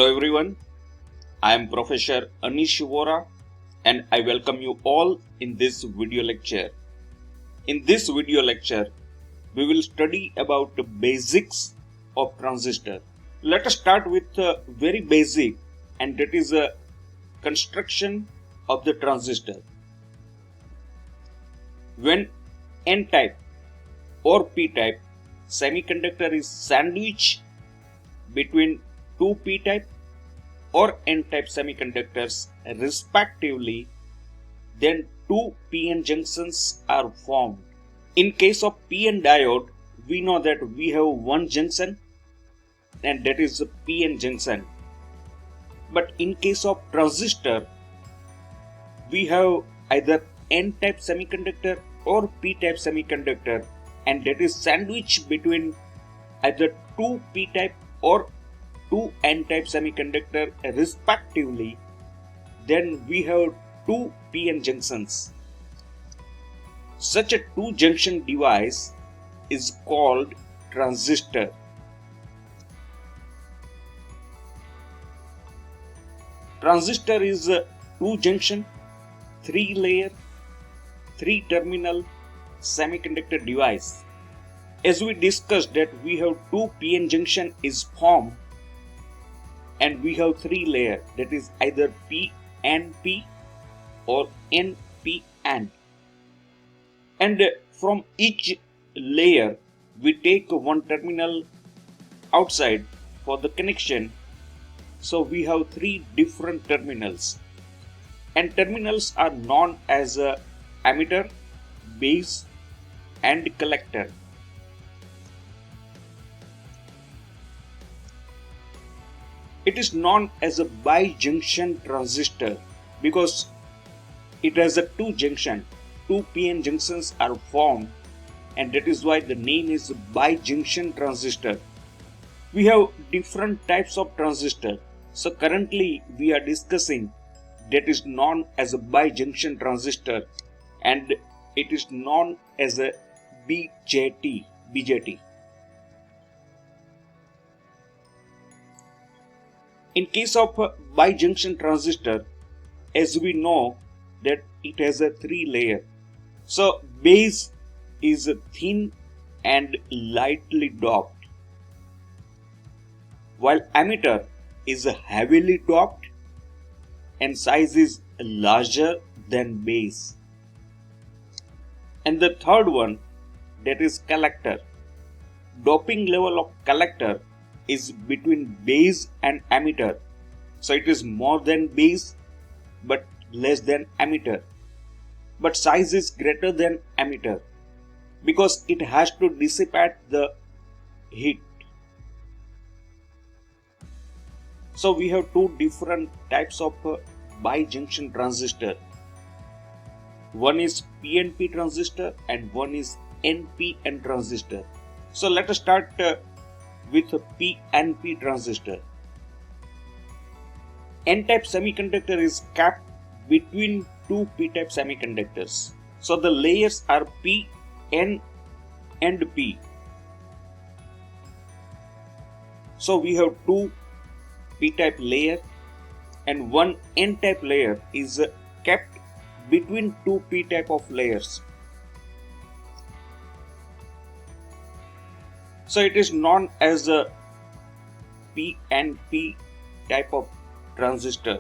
Hello everyone, I am Professor Anish Vora and I welcome you all in this video lecture. In this video lecture, we will study about the basics of transistor. Let us start with very basic, and that is a construction of the transistor. When N-type or P-type semiconductor is sandwiched between two P-type or N-type semiconductors respectively, then two PN junctions are formed. In case of PN diode, we know that we have one junction and that is the PN junction. But in case of transistor, we have either N-type semiconductor or P-type semiconductor, and that is sandwiched between either two P-type or two N-type semiconductor respectively. Then we have two PN junctions. Such a two junction device is called transistor. Transistor is a two junction, three layer, three terminal semiconductor device. As we discussed that we have two PN junction is formed and we have three layer, that is either PNP or NPN. And from each layer we take one terminal outside for the connection. So we have three different terminals, and terminals are known as emitter, base and collector. It is known as a bijunction transistor because it has a two junction, two PN junctions are formed, and that is why the name is bijunction transistor. We have different types of transistor. So currently we are discussing that is known as a bijunction transistor, and it is known as a BJT. In case of a bijunction transistor, as we know that it has a three layer. So base is thin and lightly doped, while emitter is heavily doped and size is larger than base. And the third one, that is collector. Doping level of collector is between base and emitter. So it is more than base but less than emitter. But size is greater than emitter because it has to dissipate the heat. So we have two different types of bijunction transistor. One is PNP transistor and one is NPN transistor. So let us start with a PNP transistor. N-type semiconductor is kept between two P-type semiconductors. So the layers are P, N and P. So we have two P-type layer and one N-type layer is kept between two P-type of layers. So it is known as a PNP type of transistor.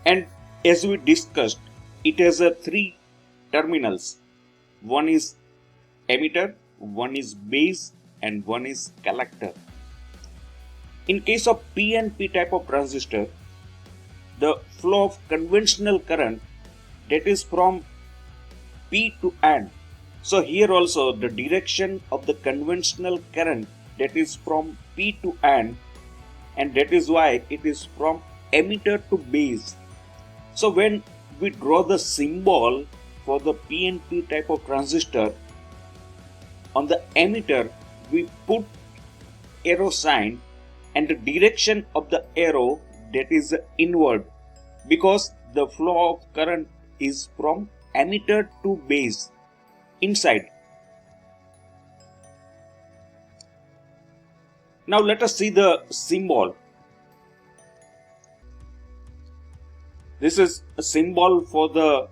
And as we discussed, it has three terminals. One is emitter, one is base and one is collector. In case of PNP type of transistor, the flow of conventional current, that is from P to N. So here also the direction of the conventional current, that is from P to N, and that is why it is from emitter to base. So when we draw the symbol for the PNP type of transistor, on the emitter we put arrow sign and the direction of the arrow, that is inward, because the flow of current is from emitter to base inside. Now let us see the symbol. This is a symbol for the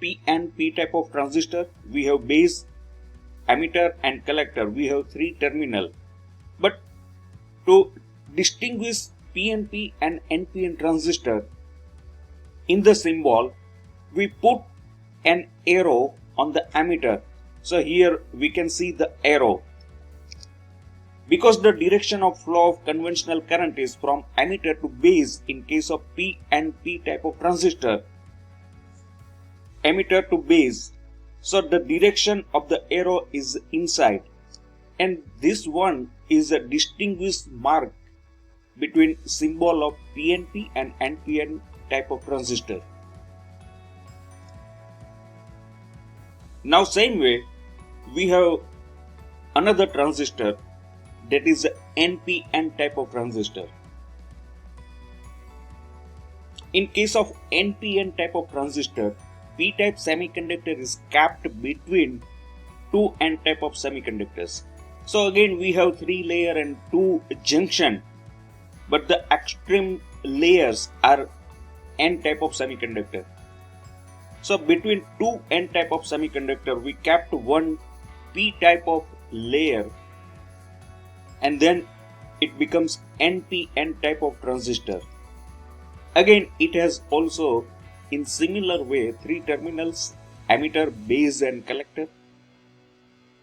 PNP type of transistor. We have base, emitter and collector. We have three terminal. But to distinguish PNP and NPN transistor, in the symbol we put an arrow on the emitter. So here we can see the arrow. Because the direction of flow of conventional current is from emitter to base in case of PNP type of transistor, emitter to base, so the direction of the arrow is inside, and this one is a distinguished mark between symbol of PNP and NPN type of transistor. Now same way we have another transistor, that is a NPN type of transistor. In case of NPN type of transistor, P-type semiconductor is capped between two N-type of semiconductors. So again we have 3 layer and 2 junction, but the extreme layers are N-type of semiconductor. So between two N-type of semiconductor we capped one P-type of layer, and then it becomes NPN type of transistor. Again it has also in similar way 3 terminals, emitter, base and collector.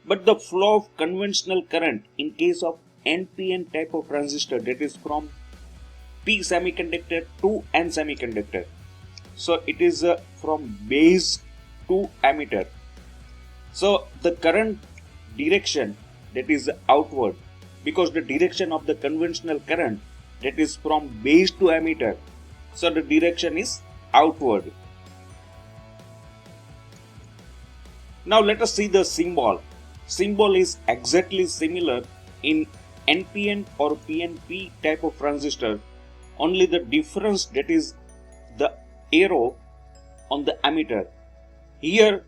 But the flow of conventional current in case of NPN type of transistor, that is from P semiconductor to N semiconductor. So it is from base to emitter. So the current direction, that is outward, because the direction of the conventional current, that is from base to emitter. So the direction is outward. Now let us see the symbol. Symbol is exactly similar in NPN or PNP type of transistor, only the difference, that is the arrow on the emitter. Here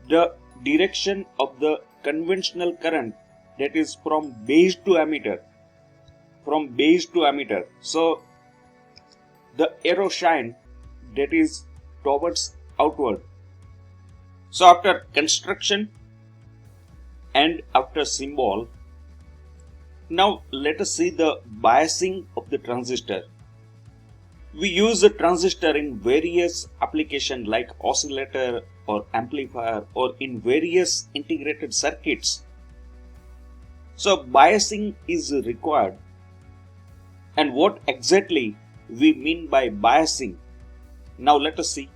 the direction of the conventional current, that is from base to emitter, from base to emitter. So the arrow shine, that is towards outward. So after construction and after symbol, now let us see the biasing of the transistor. We use the transistor in various applications like oscillator or amplifier or in various integrated circuits. So biasing is required. And what exactly we mean by biasing? Now let us see.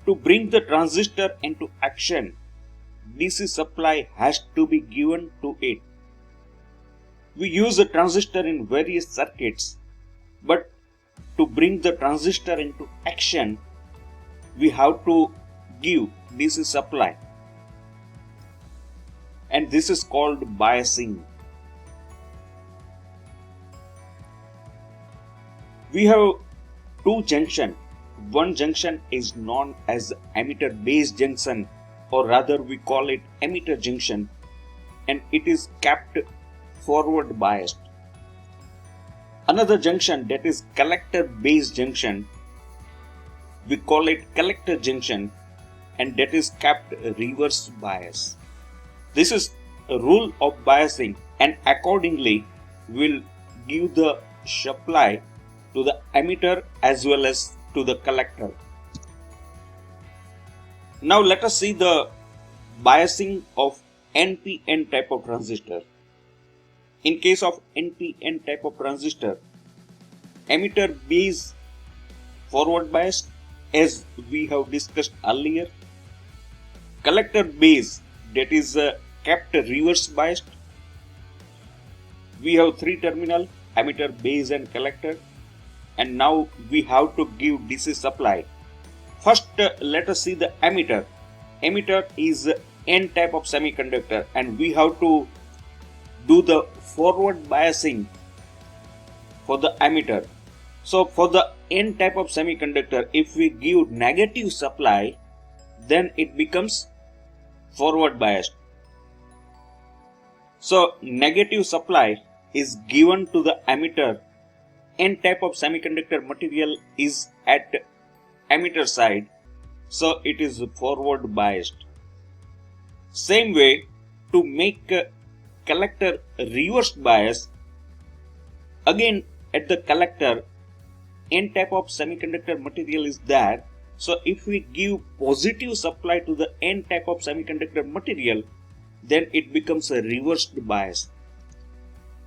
To bring the transistor into action, DC supply has to be given to it. We use a transistor in various circuits, but to bring the transistor into action, we have to give DC supply. And this is called biasing. We have two junctions. One junction is known as emitter base junction, or rather we call it emitter junction, and it is kept forward biased. Another junction, that is collector base junction, we call it collector junction, and that is kept reverse bias. This is a rule of biasing, and accordingly will give the supply to the emitter as well as to the collector. Now let us see the biasing of NPN type of transistor. In case of NPN type of transistor, emitter base forward biased, as we have discussed earlier. Collector base, that is kept reverse biased. We have 3 terminal, emitter, base and collector, and now we have to give DC supply. First let us see the emitter. Emitter is N type of semiconductor, and we have to do the forward biasing for the emitter. So for the N type of semiconductor, if we give negative supply, then it becomes forward biased. So negative supply is given to the emitter, N type of semiconductor material is at emitter side, so it is forward biased. Same way, to make a collector reverse bias, again at the collector, N type of semiconductor material is there. So if we give positive supply to the N type of semiconductor material, then it becomes a reversed bias.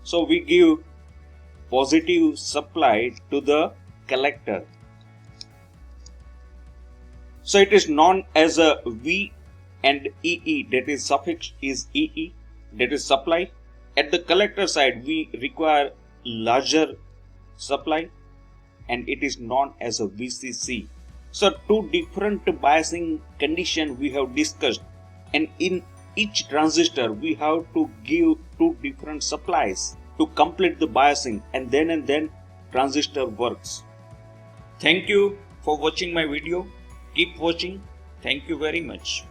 So we give positive supply to the collector. So it is known as a V and EE, that is suffix is EE, that is supply. At the collector side we require larger supply and it is known as a VCC. So two different biasing conditions we have discussed, and in each transistor we have to give two different supplies to complete the biasing, and then transistor works. Thank you for watching my video. Keep watching. Thank you very much.